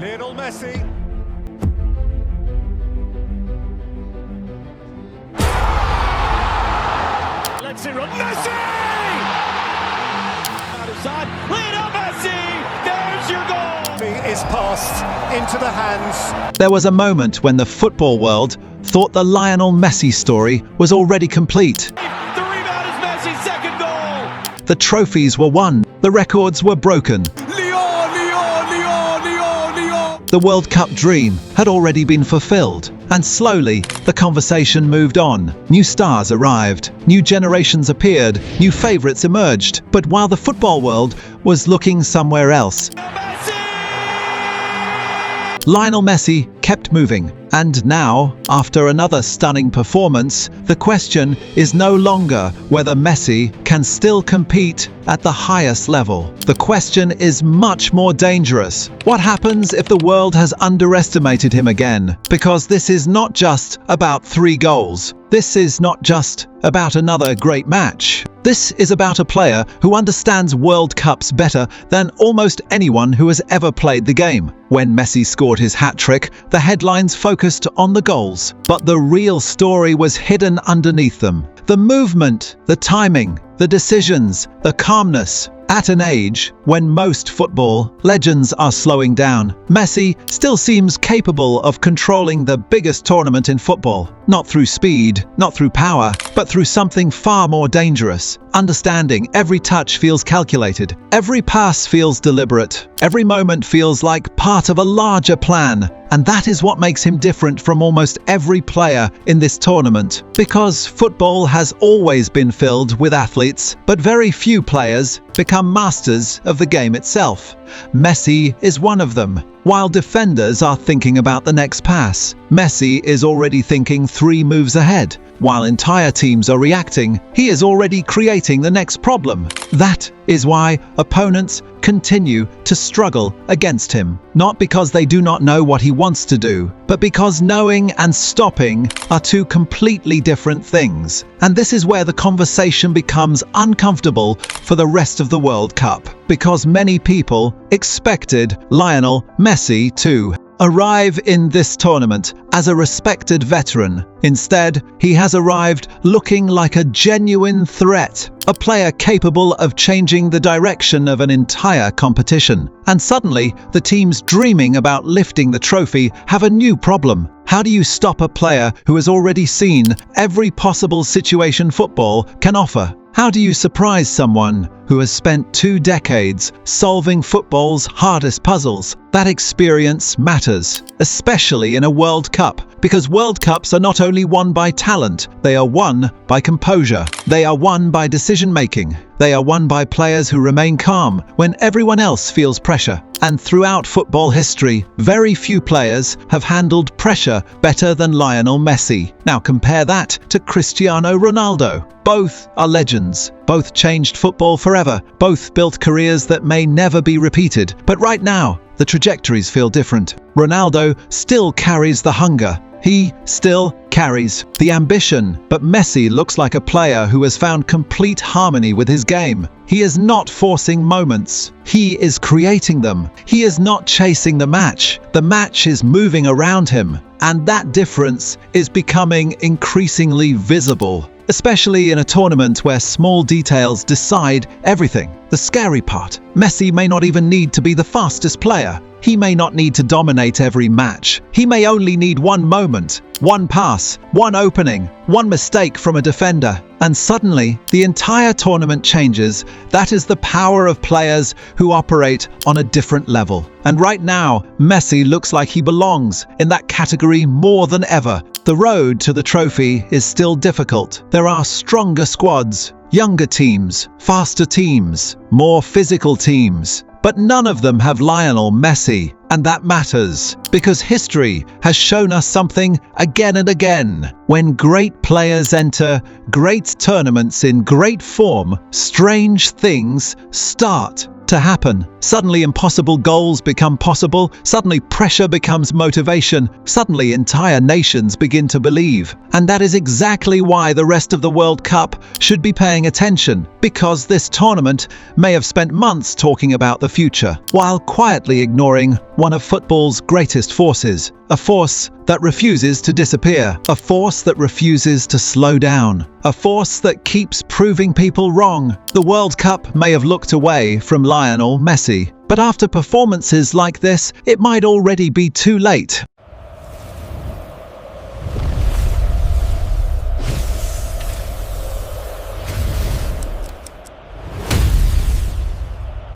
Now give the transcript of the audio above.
Lionel Messi. Let's it run. Messi! Out of side. Lionel Messi! There's your goal! Is passed into the hands. There was a moment when the football world thought the Lionel Messi story was already complete. The rebound is Messi's second goal! The trophies were won. The records were broken. The World Cup dream had already been fulfilled, and slowly the conversation moved on. New stars arrived, new generations appeared, new favourites emerged. But while the football world was looking somewhere else, Lionel Messi kept moving. And now, after another stunning performance, the question is no longer whether Messi can still compete at the highest level. The question is much more dangerous. What happens if the world has underestimated him again? Because this is not just about 3 goals. This is not just about another great match. This is about a player who understands World Cups better than almost anyone who has ever played the game. When Messi scored his hat-trick, the headlines focused on the goals, but the real story was hidden underneath them. The movement, the timing, the decisions, the calmness. At an age when most football legends are slowing down, Messi still seems capable of controlling the biggest tournament in football. Not through speed, not through power, but through something far more dangerous. Understanding every touch feels calculated, every pass feels deliberate, every moment feels like part of a larger plan. And that is what makes him different from almost every player in this tournament. Because football has always been filled with athletes, but very few players become masters of the game itself. Messi is one of them. While defenders are thinking about the next pass, Messi is already thinking 3 moves ahead. While entire teams are reacting, he is already creating the next problem. That is why opponents continue to struggle against him. Not because they do not know what he wants to do, but because knowing and stopping are 2 completely different things. And this is where the conversation becomes uncomfortable for the rest of the World Cup. Because many people expected Lionel Messi to arrive in this tournament as a respected veteran. Instead, he has arrived looking like a genuine threat, a player capable of changing the direction of an entire competition. And suddenly, the teams dreaming about lifting the trophy have a new problem. How do you stop a player who has already seen every possible situation football can offer? How do you surprise someone who has spent 2 decades solving football's hardest puzzles? That experience matters, especially in a World Cup, because World Cups are not only won by talent, they are won by composure. They are won by decision-making. They are won by players who remain calm when everyone else feels pressure. And throughout football history, very few players have handled pressure better than Lionel Messi. Now compare that to Cristiano Ronaldo. Both are legends. Both changed football forever. Both built careers that may never be repeated. But right now, the trajectories feel different. Ronaldo still carries the hunger. He still carries the ambition, but Messi looks like a player who has found complete harmony with his game. He is not forcing moments. He is creating them. He is not chasing the match. The match is moving around him. And that difference is becoming increasingly visible, especially in a tournament where small details decide everything. The scary part, Messi may not even need to be the fastest player. He may not need to dominate every match. He may only need one moment, one pass, one opening, one mistake from a defender. And suddenly, the entire tournament changes. That is the power of players who operate on a different level. And right now, Messi looks like he belongs in that category more than ever. The road to the trophy is still difficult. There are stronger squads, younger teams, faster teams, more physical teams. But none of them have Lionel Messi, and that matters, because history has shown us something again and again. When great players enter great tournaments in great form, strange things start to happen. Suddenly impossible goals become possible, suddenly pressure becomes motivation, suddenly entire nations begin to believe. And that is exactly why the rest of the World Cup should be paying attention, because this tournament may have spent months talking about the future, while quietly ignoring one of football's greatest forces. A force that refuses to disappear, a force that refuses to slow down, a force that keeps proving people wrong. The World Cup may have looked away from Lionel Messi, but after performances like this, it might already be too late.